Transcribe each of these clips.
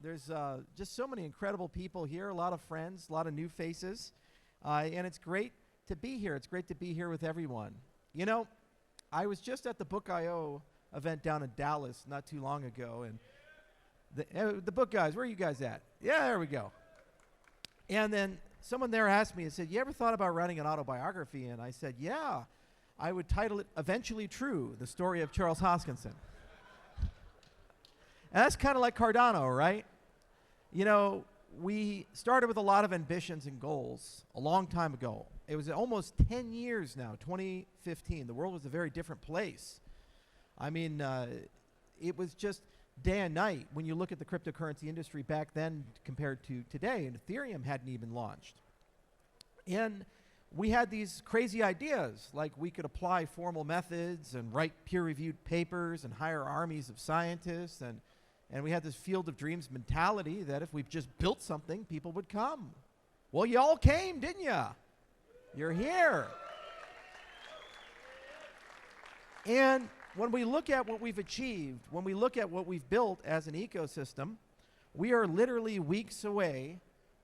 There's just so many incredible people here, a lot of friends, a lot of new faces, and it's great to be here. It's great to be here with everyone. You know, I was just at the Book I.O. event down in Dallas not too long ago, and the book guys, where are you guys at? Yeah, there we go. And then someone there asked me and said, you ever thought about writing an autobiography? And I said, yeah. I would title it Eventually True, the story of Charles Hoskinson. And that's kind of like Cardano, right? You know, we started with a lot of ambitions and goals a long time ago. It was almost 10 years now, 2015. The world was a very different place. I mean, it was just day and night when you look at the cryptocurrency industry back then compared to today, and Ethereum hadn't even launched. And we had these crazy ideas, like we could apply formal methods and write peer-reviewed papers and hire armies of scientists, and we had this field of dreams mentality that if we just built something, people would come. Well, you all came, didn't you? You're here. And when we look at what we've achieved, when we look at what we've built as an ecosystem, we are literally weeks away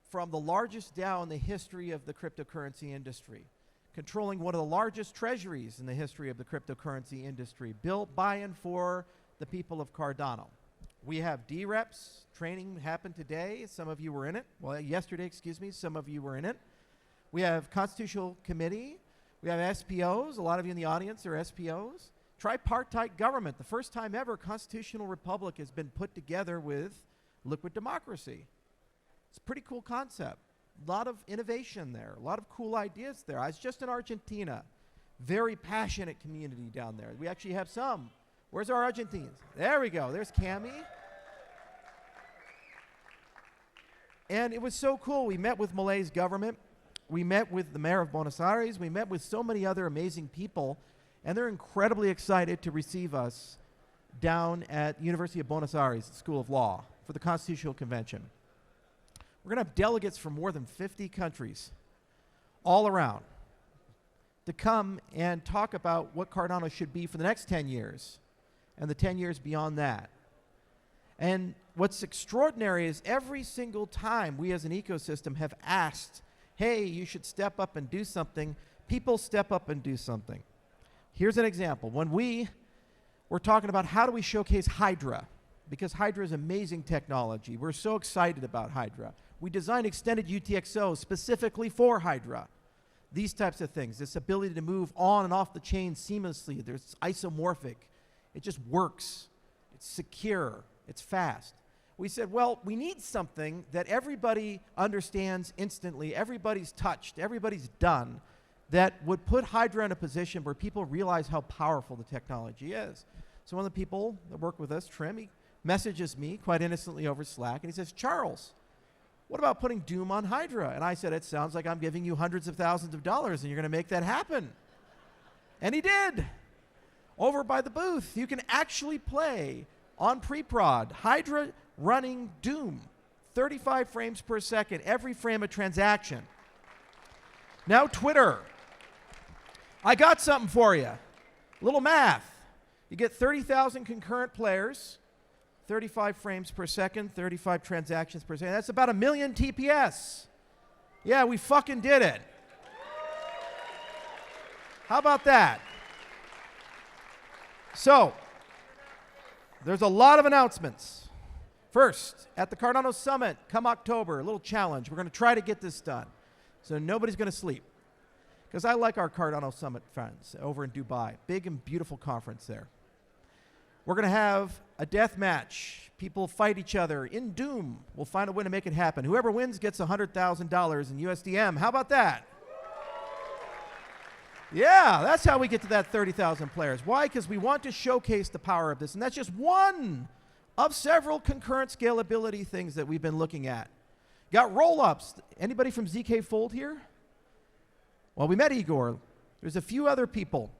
from the largest DAO in the history of the cryptocurrency industry, controlling one of the largest treasuries in the history of the cryptocurrency industry, built by and for the people of Cardano. We have DREPs, training happened today, some of you were in it. Well, yesterday, excuse me, some of you were in it. We have Constitutional Committee, we have SPOs, a lot of you in the audience are SPOs. Tripartite government, the first time ever Constitutional Republic has been put together with liquid democracy. It's a pretty cool concept. A lot of innovation there, a lot of cool ideas there. I was just in Argentina. Very passionate community down there. We actually have some. Where's our Argentines? There we go. There's Cami. And it was so cool. We met with Malay's government. We met with the mayor of Buenos Aires. We met with so many other amazing people. And they're incredibly excited to receive us down at the University of Buenos Aires School of Law for the Constitutional Convention. We're going to have delegates from more than 50 countries all around to come and talk about what Cardano should be for the next 10 years and the 10 years beyond that. And what's extraordinary is every single time we as an ecosystem have asked, hey, you should step up and do something, people step up and do something. Here's an example. When we were talking about how do we showcase Hydra, because Hydra is amazing technology. We're so excited about Hydra. We designed extended UTXO specifically for Hydra. These types of things, this ability to move on and off the chain seamlessly. There's isomorphic. It just works. It's secure. It's fast. We said, well, we need something that everybody understands instantly, everybody's touched, everybody's done, that would put Hydra in a position where people realize how powerful the technology is. So one of the people that work with us, Trim, he messages me quite innocently over Slack, and he says, Charles, what about putting Doom on Hydra? And I said, it sounds like I'm giving you hundreds of thousands of dollars, and you're going to make that happen. And he did. Over by the booth, you can actually play on pre-prod Hydra running Doom, 35 frames per second, every frame a transaction. Now Twitter. I got something for you. A little math. You get 30,000 concurrent players, 35 frames per second, 35 transactions per second. That's about 1 million TPS. Yeah, we fucking did it. How about that? So, there's a lot of announcements. First, at the Cardano Summit, come October, a little challenge. We're going to try to get this done. So nobody's going to sleep. Because I like our Cardano Summit friends over in Dubai. Big and beautiful conference there. We're going to have a death match. People fight each other in Doom. We'll find a way to make it happen. Whoever wins gets $100,000 in USDM. How about that? Yeah, that's how we get to that 30,000 players. Why? Because we want to showcase the power of this. And that's just one of several concurrent scalability things that we've been looking at. Got roll-ups. Anybody from ZK Fold here? Well, we met Igor. There's a few other people.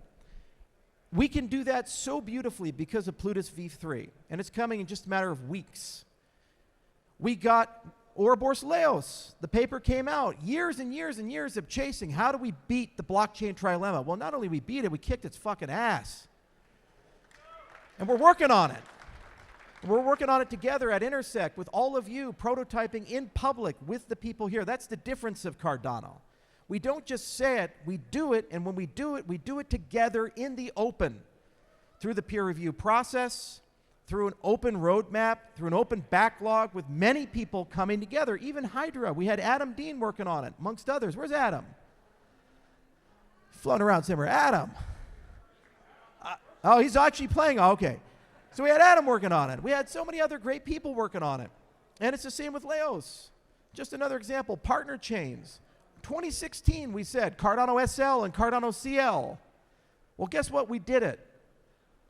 We can do that so beautifully because of Plutus V3, and it's coming in just a matter of weeks. We got Ouroboros Laos. The paper came out. Years and years and years of chasing. How do we beat the blockchain trilemma? Well, not only we beat it, we kicked its fucking ass. And we're working on it. We're working on it together at Intersect with all of you, prototyping in public with the people here. That's the difference of Cardano. We don't just say it, we do it, and when we do it together in the open, through the peer review process, through an open roadmap, through an open backlog, with many people coming together. Even Hydra, we had Adam Dean working on it, amongst others. Where's Adam? Floating around somewhere. Adam. Oh, he's actually playing. Oh, okay. So we had Adam working on it. We had so many other great people working on it. And it's the same with Leos. Just another example, partner chains. 2016, we said Cardano SL and Cardano CL. Well, guess what? We did it.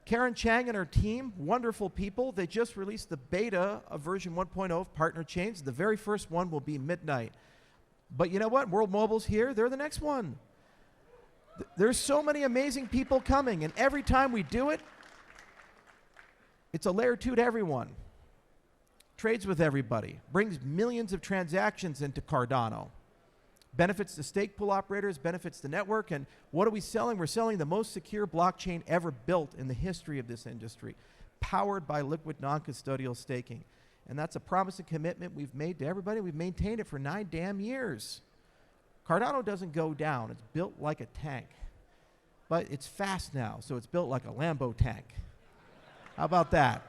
Karen Chang and her team, wonderful people. They just released the beta of version 1.0 of partner chains. The very first one will be midnight. But you know what? World Mobile's here. They're the next one. There's so many amazing people coming, and every time we do it, it's a layer 2 to everyone. Trades with everybody. Brings millions of transactions into Cardano. Benefits the stake pool operators, benefits the network, and what are we selling? We're selling the most secure blockchain ever built in the history of this industry, powered by liquid non-custodial staking. And that's a promise and commitment we've made to everybody. We've maintained it for 9 damn years. Cardano doesn't go down. It's built like a tank. But it's fast now, so it's built like a Lambo tank. How about that?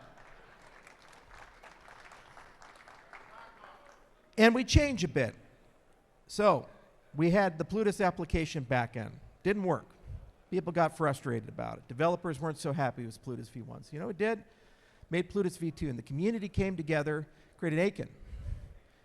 And we change a bit. So we had the Plutus application backend. Didn't work. People got frustrated about it. Developers weren't so happy with Plutus V1. So you know what it did? Made Plutus V2, and the community came together, created Aiken.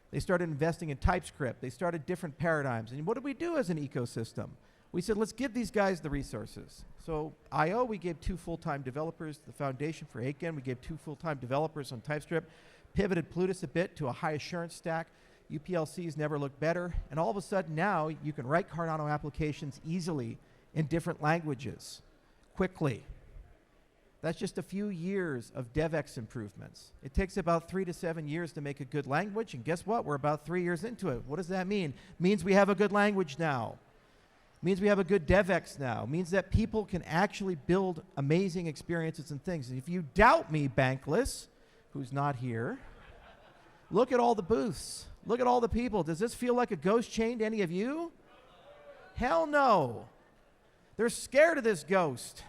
They started investing in TypeScript. They started different paradigms. And what did we do as an ecosystem? We said, let's give these guys the resources. So I/O, we gave 2 full-time developers. The foundation for Aiken, we gave 2 full-time developers on TypeScript. Pivoted Plutus a bit to a high assurance stack. UPLCs never looked better. And all of a sudden now, you can write Cardano applications easily in different languages, quickly. That's just a few years of DevX improvements. It takes about 3 to 7 years to make a good language, and guess what? We're about 3 years into it. What does that mean? Means we have a good language now. Means we have a good DevX now. Means that people can actually build amazing experiences and things. And if you doubt me, Bankless, who's not here, look at all the booths. Look at all the people. Does this feel like a ghost chain to any of you? Hell no. They're scared of this ghost.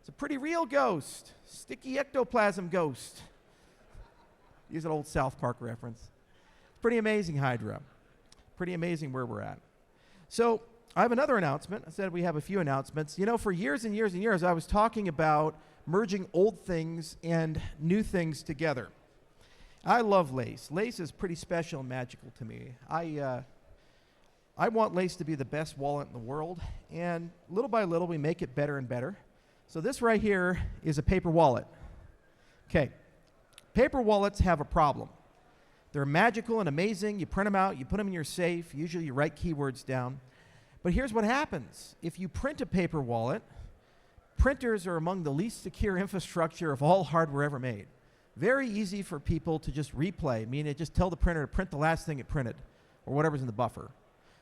It's a pretty real ghost. Sticky ectoplasm ghost. Use an old South Park reference. Pretty amazing, Hydra. Pretty amazing where we're at. So I have another announcement. I said we have a few announcements. You know, for years and years and years, I was talking about merging old things and new things together. I love Lace. Lace is pretty special and magical to me. I want Lace to be the best wallet in the world, and little by little we make it better and better. So this right here is a paper wallet. Okay, paper wallets have a problem. They're magical and amazing. You print them out, you put them in your safe. Usually you write keywords down. But here's what happens. If you print a paper wallet, printers are among the least secure infrastructure of all hardware ever made. Very easy for people to just replay, meaning just tell the printer to print the last thing it printed, or whatever's in the buffer.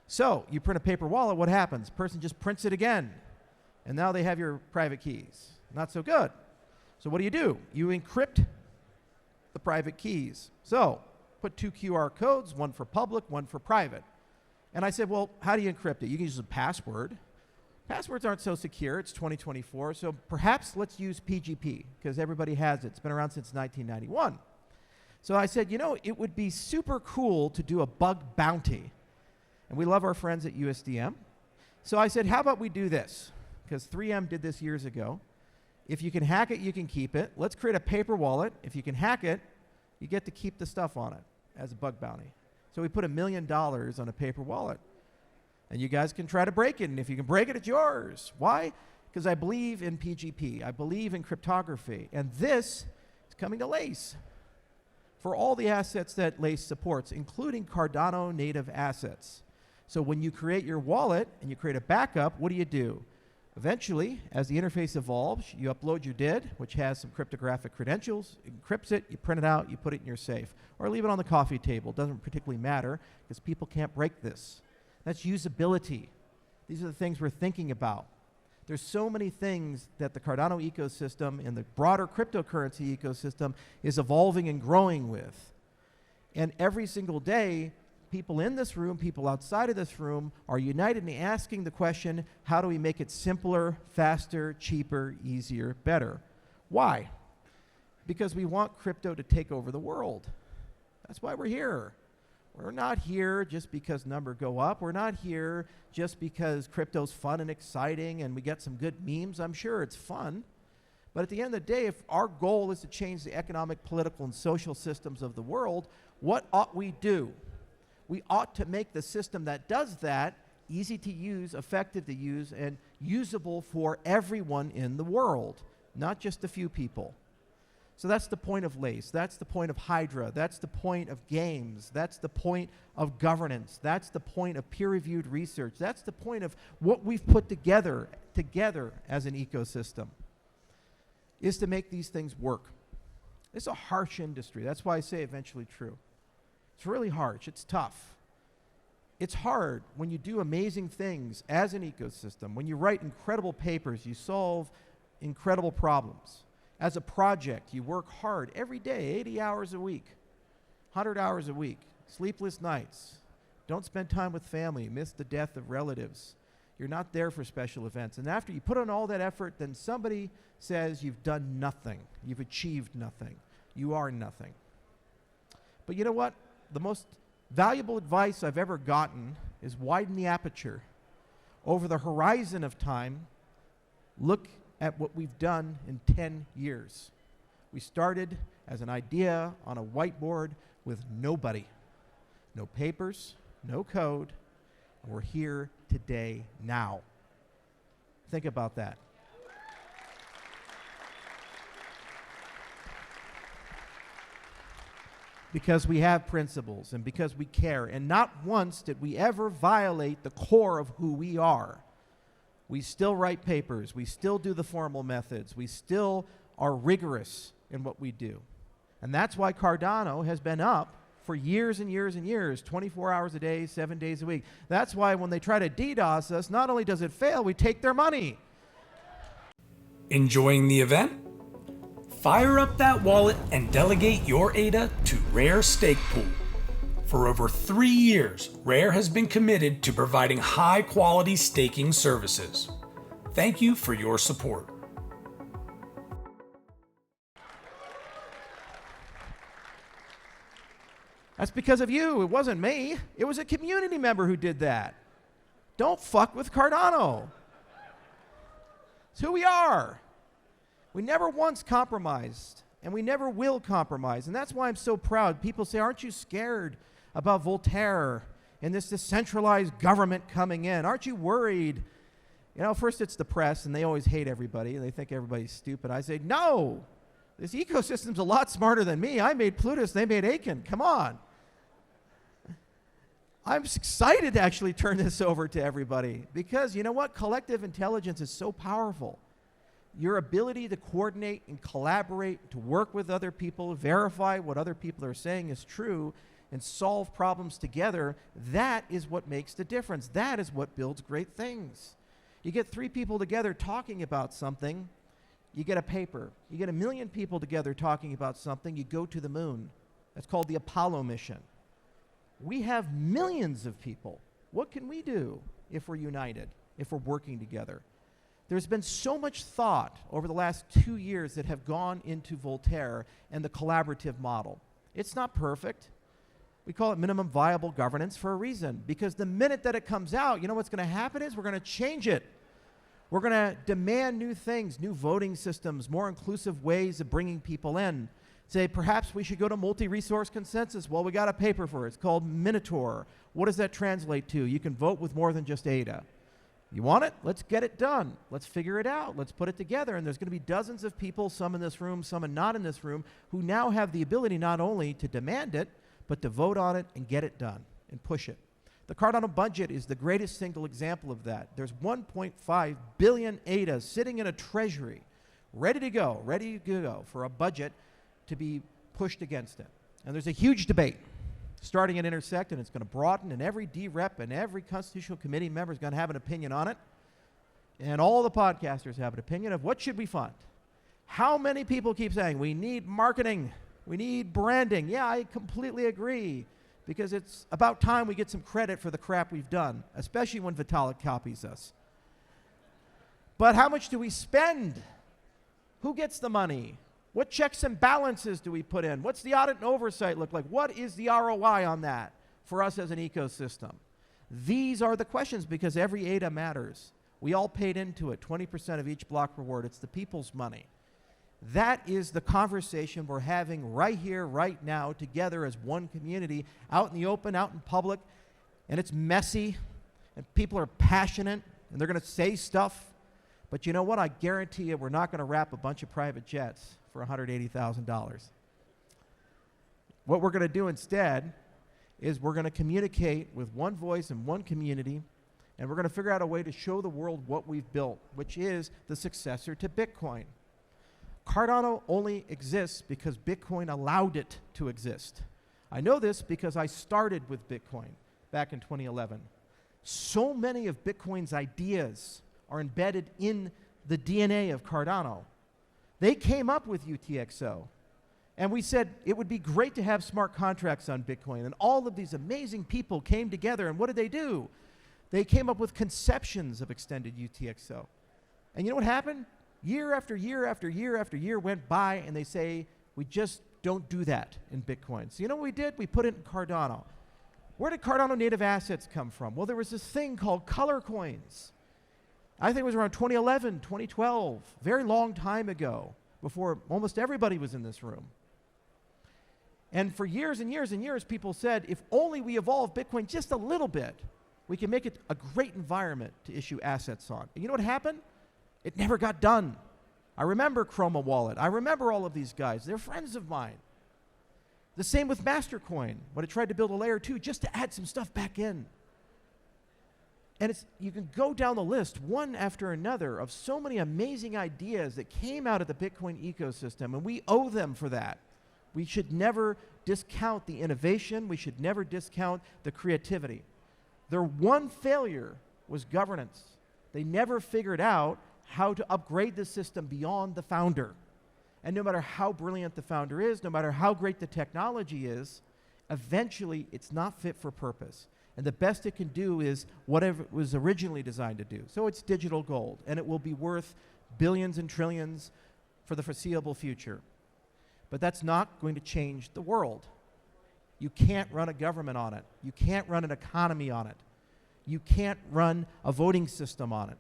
So you print a paper wallet, what happens? The person just prints it again, and now they have your private keys. Not so good. So what do? You encrypt the private keys. So put 2 QR codes, one for public, one for private. And I said, well, how do you encrypt it? You can use a password. Passwords aren't so secure. It's 2024. So perhaps let's use PGP, because everybody has it. It's been around since 1991. So I said, you know, it would be super cool to do a bug bounty. And we love our friends at USDM. So I said, how about we do this? Because 3M did this years ago. If you can hack it, you can keep it. Let's create a paper wallet. If you can hack it, you get to keep the stuff on it as a bug bounty. So we put $1 million on a paper wallet. And you guys can try to break it. And if you can break it, it's yours. Why? Because I believe in PGP. I believe in cryptography. And this is coming to Lace for all the assets that Lace supports, including Cardano native assets. So when you create your wallet and you create a backup, what do? Eventually, as the interface evolves, you upload your DID, which has some cryptographic credentials, it encrypts it, you print it out, you put it in your safe. Or leave it on the coffee table. It doesn't particularly matter, because people can't break this. That's usability. These are the things we're thinking about. There's so many things that the Cardano ecosystem and the broader cryptocurrency ecosystem is evolving and growing with. And every single day, people in this room, people outside of this room are united in asking the question, how do we make it simpler, faster, cheaper, easier, better? Why? Because we want crypto to take over the world. That's why we're here. We're not here just because numbers go up. We're not here just because crypto's fun and exciting and we get some good memes. I'm sure it's fun. But at the end of the day, if our goal is to change the economic, political, and social systems of the world, what ought we do? We ought to make the system that does that easy to use, effective to use, and usable for everyone in the world, not just a few people. So that's the point of LACE. That's the point of Hydra. That's the point of games. That's the point of governance. That's the point of peer-reviewed research. That's the point of what we've put together as an ecosystem, is to make these things work. It's a harsh industry. That's why I say eventually true. It's really harsh. It's tough. It's hard when you do amazing things as an ecosystem, when you write incredible papers, you solve incredible problems. As a project, you work hard every day, 80 hours a week, 100 hours a week, sleepless nights. Don't spend time with family, miss the death of relatives. You're not there for special events. And after you put on all that effort, then somebody says you've done nothing. You've achieved nothing. You are nothing. But you know what? The most valuable advice I've ever gotten is widen the aperture. Over the horizon of time, look at what we've done in 10 years. We started as an idea on a whiteboard with nobody. No papers, no code, and we're here today, now. Think about that. Because we have principles and because we care, and not once did we ever violate the core of who we are. We still write papers. We still do the formal methods. We still are rigorous in what we do. And that's why Cardano has been up for years and years and years, 24 hours a day, 7 days a week. That's why when they try to DDoS us, not only does it fail, we take their money. Enjoying the event? Fire up that wallet and delegate your ADA to Rare Stake Pool. For over 3 years, Rare has been committed to providing high-quality staking services. Thank you for your support. That's because of you. It wasn't me. It was a community member who did that. Don't fuck with Cardano. It's who we are. We never once compromised, and we never will compromise. And that's why I'm so proud. People say, aren't you scared about Voltaire and this decentralized government coming in? Aren't you worried? You know, first it's the press, and they always hate everybody, and they think everybody's stupid. I say, no, this ecosystem's a lot smarter than me. I made Plutus, they made Aiken. Come on. I'm excited to actually turn this over to everybody because, you know what? Collective intelligence is so powerful. Your ability to coordinate and collaborate, to work with other people, verify what other people are saying is true, and solve problems together, that is what makes the difference. That is what builds great things. You get 3 people together talking about something, you get a paper. You get 1 million people together talking about something, you go to the moon. That's called the Apollo mission. We have millions of people. What can we do if we're united, if we're working together? There's been so much thought over the last 2 years that have gone into Voltaire and the collaborative model. It's not perfect. We call it minimum viable governance for a reason, because the minute that it comes out, you know what's going to happen is we're going to change it. We're going to demand new things, new voting systems, more inclusive ways of bringing people in. Say, perhaps we should go to multi-resource consensus. Well, we got a paper for it. It's called Minotaur. What does that translate to? You can vote with more than just ADA. You want it? Let's get it done. Let's figure it out. Let's put it together. And there's going to be dozens of people, some in this room, some not in this room, who now have the ability not only to demand it, but to vote on it and get it done and push it. The Cardano budget is the greatest single example of that. There's 1.5 billion ADA sitting in a treasury, ready to go for a budget to be pushed against it. And there's a huge debate starting at Intersect, and it's going to broaden, and every DREP and every constitutional committee member is going to have an opinion on it. And all the podcasters have an opinion of what should we fund. How many people keep saying we need marketing, we need branding? Yeah, I completely agree, because it's about time we get some credit for the crap we've done, especially when Vitalik copies us. But how much do we spend? Who gets the money? What checks and balances do we put in? What's the audit and oversight look like? What is the ROI on that for us as an ecosystem? These are the questions, because every ADA matters. We all paid into it, 20% of each block reward. It's the people's money. That is the conversation we're having right here, right now, together as one community, out in the open, out in public. And it's messy, and people are passionate, and they're going to say stuff. But you know what? I guarantee you we're not going to wrap a bunch of private jets for $180,000. What we're going to do instead is we're going to communicate with one voice and one community, and we're going to figure out a way to show the world what we've built, which is the successor to Bitcoin. Cardano only exists because Bitcoin allowed it to exist. I know this because I started with Bitcoin back in 2011. So many of Bitcoin's ideas are embedded in the DNA of Cardano. They came up with UTXO. And we said it would be great to have smart contracts on Bitcoin. And all of these amazing people came together, and what did they do? They came up with conceptions of extended UTXO. And you know what happened? Year after year after year after year went by, and they say, we just don't do that in Bitcoin. So you know what we did? We put it in Cardano. Where did Cardano native assets come from? Well, there was this thing called color coins. I think it was around 2011, 2012, very long time ago, before almost everybody was in this room. And for years and years and years, people said, if only we evolve Bitcoin just a little bit, we can make it a great environment to issue assets on. And you know what happened? It never got done. I remember Chroma Wallet. I remember all of these guys. They're friends of mine. The same with Mastercoin, when it tried to build a layer 2 just to add some stuff back in. And you can go down the list one after another of so many amazing ideas that came out of the Bitcoin ecosystem, and we owe them for that. We should never discount the innovation. We should never discount the creativity. Their one failure was governance. They never figured out how to upgrade the system beyond the founder. And no matter how brilliant the founder is, no matter how great the technology is, eventually it's not fit for purpose. And the best it can do is whatever it was originally designed to do. So it's digital gold, and it will be worth billions and trillions for the foreseeable future. But that's not going to change the world. You can't run a government on it. You can't run an economy on it. You can't run a voting system on it.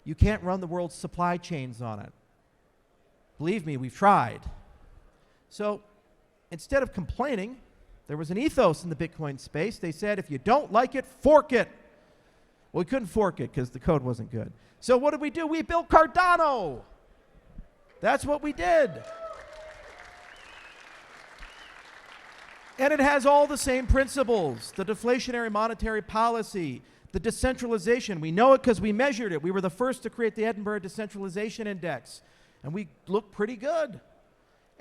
You can't run the world's supply chains on it. Believe me, we've tried. So instead of complaining, there was an ethos in the Bitcoin space. They said, if you don't like it, fork it. Well, we couldn't fork it because the code wasn't good. So what did we do? We built Cardano. That's what we did. And it has all the same principles: the deflationary monetary policy, the decentralization. We know it because we measured it. We were the first to create the Edinburgh Decentralization Index, and we look pretty good.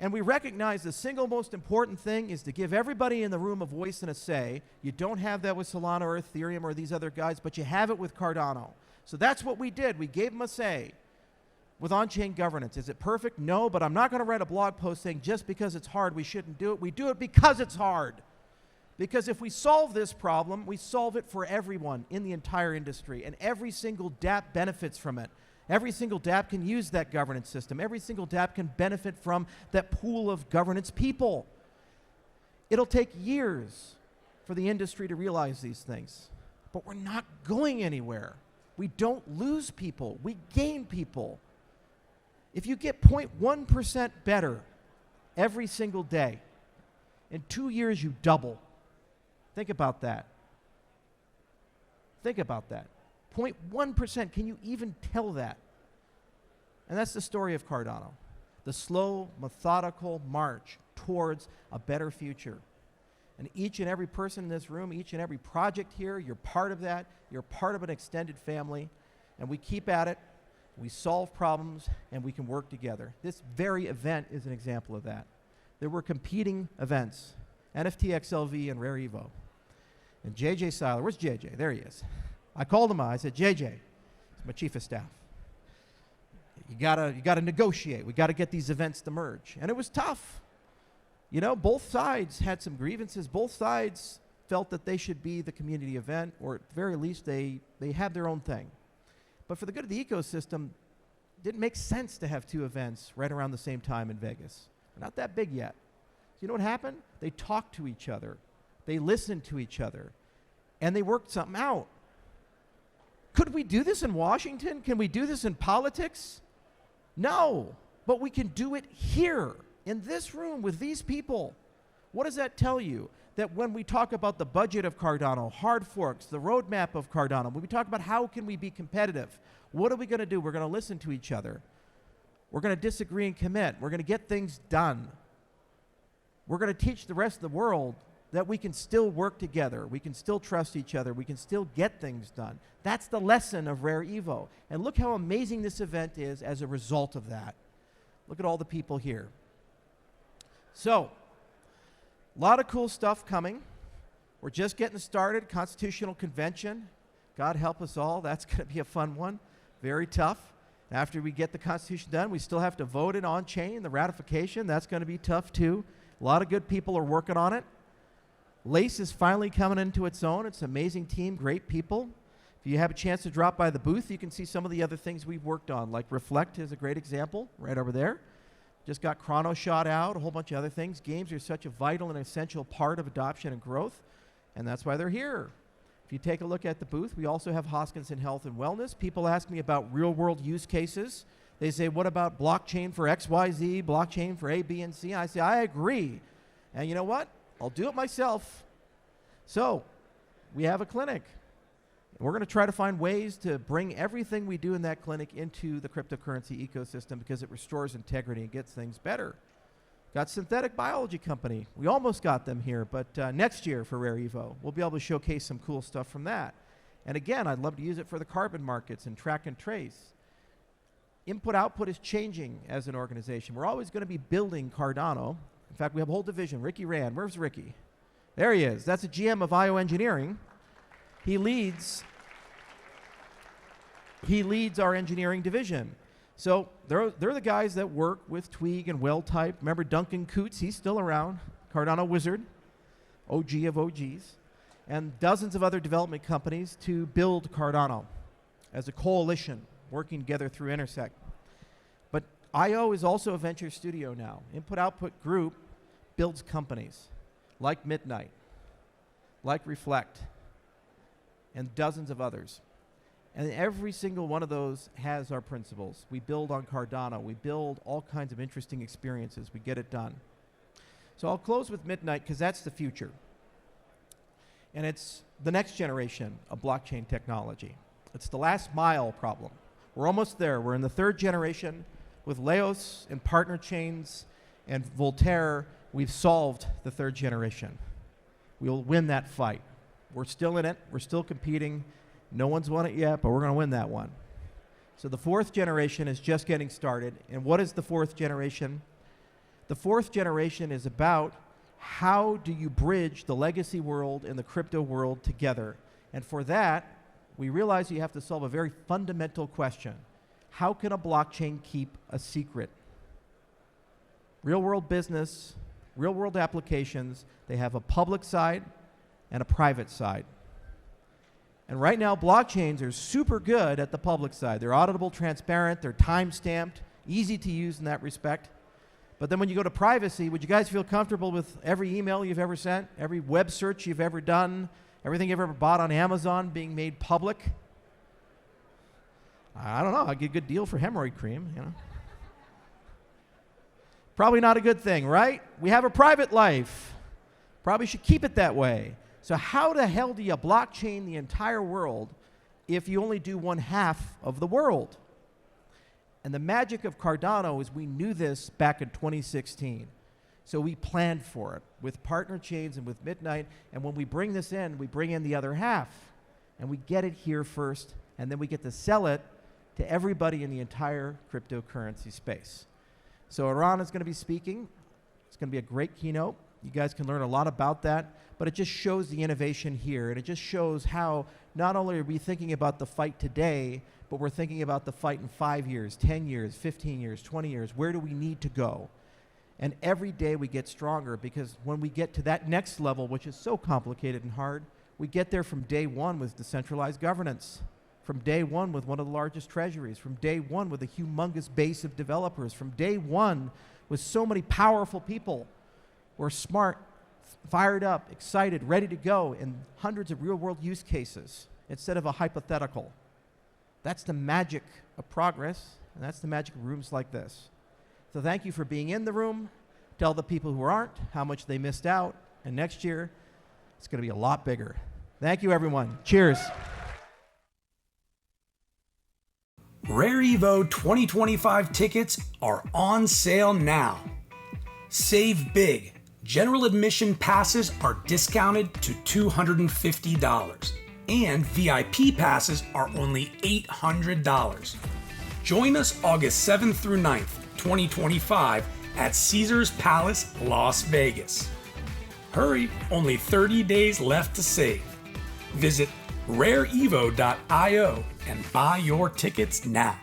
And we recognize the single most important thing is to give everybody in the room a voice and a say. You don't have that with Solana or Ethereum or these other guys, but you have it with Cardano. So that's what we did. We gave them a say with on-chain governance. Is it perfect? No, but I'm not going to write a blog post saying just because it's hard we shouldn't do it. We do it because it's hard. Because if we solve this problem, we solve it for everyone in the entire industry, and every single dApp benefits from it. Every single dApp can use that governance system. Every single dApp can benefit from that pool of governance people. It'll take years for the industry to realize these things, but we're not going anywhere. We don't lose people. We gain people. If you get 0.1% better every single day, in 2 years you double. Think about that. Think about that. 0.1%, can you even tell that? And that's the story of Cardano. The slow, methodical march towards a better future. And each and every person in this room, each and every project here, you're part of that. You're part of an extended family. And we keep at it. We solve problems, and we can work together. This very event is an example of that. There were competing events, NFT XLV and Rare Evo. And JJ Seiler, where's JJ? There he is. I called him out. I said, JJ, he's my chief of staff. You gotta negotiate. We gotta get these events to merge. And it was tough. You know, both sides had some grievances. Both sides felt that they should be the community event, or at the very least they had their own thing. But for the good of the ecosystem, it didn't make sense to have two events right around the same time in Vegas. We're not that big yet. So you know what happened? They talked to each other. They listened to each other. And they worked something out. Could we do this in Washington? Can we do this in politics? No, but we can do it here, in this room, with these people. What does that tell you? That when we talk about the budget of Cardano, hard forks, the roadmap of Cardano, when we talk about how can we be competitive, what are we going to do? We're going to listen to each other. We're going to disagree and commit. We're going to get things done. We're going to teach the rest of the world that we can still work together. We can still trust each other. We can still get things done. That's the lesson of Rare Evo. And look how amazing this event is as a result of that. Look at all the people here. So, a lot of cool stuff coming. We're just getting started. Constitutional Convention. God help us all. That's going to be a fun one. Very tough. After we get the Constitution done, we still have to vote it on-chain, the ratification. That's going to be tough, too. A lot of good people are working on it. Lace is finally coming into its own. It's an amazing team, great people. If you have a chance to drop by the booth, you can see some of the other things we've worked on, like Reflect is a great example right over there. Just got Chrono shot out, a whole bunch of other things. Games are such a vital and essential part of adoption and growth, and that's why they're here. If you take a look at the booth, we also have Hoskinson Health and Wellness. People ask me about real-world use cases. They say, what about blockchain for XYZ, blockchain for A, B, and C? I say, I agree. And you know what? I'll do it myself. So, we have a clinic. We're going to try to find ways to bring everything we do in that clinic into the cryptocurrency ecosystem because it restores integrity and gets things better. Got synthetic biology company. We almost got them here, but next year for Rare Evo, we'll be able to showcase some cool stuff from that. And again, I'd love to use it for the carbon markets and track and trace. Input-output is changing as an organization. We're always going to be building Cardano. In fact, we have a whole division. Ricky Rand. Where's Ricky? There he is. That's a GM of IO Engineering. He leads our engineering division. So they're the guys that work with Twig and Well-Type. Remember Duncan Coots? He's still around. Cardano Wizard, OG of OGs. And dozens of other development companies to build Cardano as a coalition working together through Intersect. But IO is also a venture studio now. Input-output group builds companies like Midnight, like Reflect, and dozens of others. And every single one of those has our principles. We build on Cardano. We build all kinds of interesting experiences. We get it done. So I'll close with Midnight because that's the future. And it's the next generation of blockchain technology. It's the last mile problem. We're almost there. We're in the third generation. With Leos and partner chains and Voltaire, we've solved the third generation. We'll win that fight. We're still in it. We're still competing. No one's won it yet, but we're going to win that one. So the fourth generation is just getting started. And what is the fourth generation? The fourth generation is about how do you bridge the legacy world and the crypto world together. And for that, we realize you have to solve a very fundamental question. How can a blockchain keep a secret? Real-world business, real-world applications, they have a public side and a private side. And right now, blockchains are super good at the public side. They're auditable, transparent, they're time-stamped, easy to use in that respect. But then when you go to privacy, would you guys feel comfortable with every email you've ever sent, every web search you've ever done, everything you've ever bought on Amazon being made public? I don't know. I'd get a good deal for hemorrhoid cream, you know. Probably not a good thing, right? We have a private life. Probably should keep it that way. So how the hell do you blockchain the entire world if you only do one half of the world? And the magic of Cardano is we knew this back in 2016. So we planned for it with partner chains and with Midnight. And when we bring this in, we bring in the other half. And we get it here first, and then we get to sell it to everybody in the entire cryptocurrency space. So Iran is going to be speaking. It's going to be a great keynote. You guys can learn a lot about that, but it just shows the innovation here, and it just shows how not only are we thinking about the fight today, but we're thinking about the fight in 5 years, 10 years, 15 years, 20 years. Where do we need to go? And every day we get stronger, because when we get to that next level, which is so complicated and hard, we get there from day one with decentralized governance, from day one with one of the largest treasuries, from day one with a humongous base of developers, from day one with so many powerful people who are smart, fired up, excited, ready to go in hundreds of real-world use cases instead of a hypothetical. That's the magic of progress, and that's the magic of rooms like this. So thank you for being in the room. Tell the people who aren't how much they missed out, and next year it's going to be a lot bigger. Thank you, everyone. Cheers. Rare Evo 2025 tickets are on sale now. Save big. General admission passes are discounted to $250, and VIP passes are only $800. Join us August 7th through 9th, 2025 at Caesars Palace, Las Vegas. Hurry, only 30 days left to save. Visit rareevo.io and buy your tickets now.